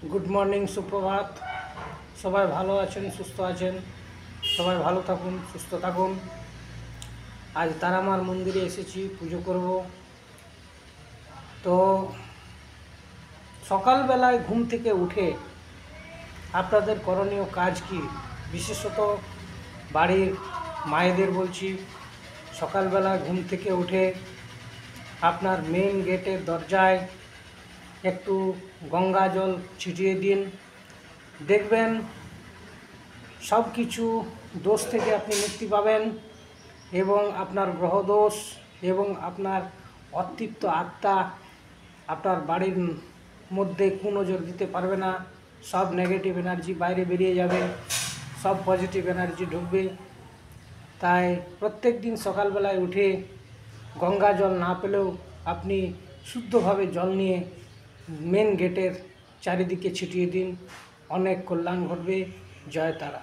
Good morning, সুপ্রভাত। সবাই ভালো আছেন, সুস্থ আছেন? সবাই ভালো থাকুন, সুস্থ থাকুন। আজ তারামার মন্দিরে এসেছি, পুজো করব। তো সকালবেলায় ঘুম থেকে উঠে আপনাদের করণীয় কাজ কি? বিশেষত বাড়ির মায়েদের বলছি, সকালবেলা ঘুম থেকে উঠে আপনার মেন গেটের দরজায় একটু গঙ্গা জল ছিটিয়ে দিন। দেখবেন সব কিছু দোষ থেকে আপনি মুক্তি পাবেন এবং আপনার গ্রহদোষ এবং আপনার অতৃপ্ত আত্মা আপনার বাড়ির মধ্যে কুনজর দিতে পারবে না। সব নেগেটিভ এনার্জি বাইরে বেরিয়ে যাবে, সব পজিটিভ এনার্জি ঢুকবে। তাই প্রত্যেক দিন সকালবেলায় উঠে গঙ্গা জল না পেলেও আপনি শুদ্ধভাবে জল নিয়ে মেন গেটের চারিদিকে ছিটিয়ে দিন। অনেক কল্যাণ ঘটবে। জয় তারা।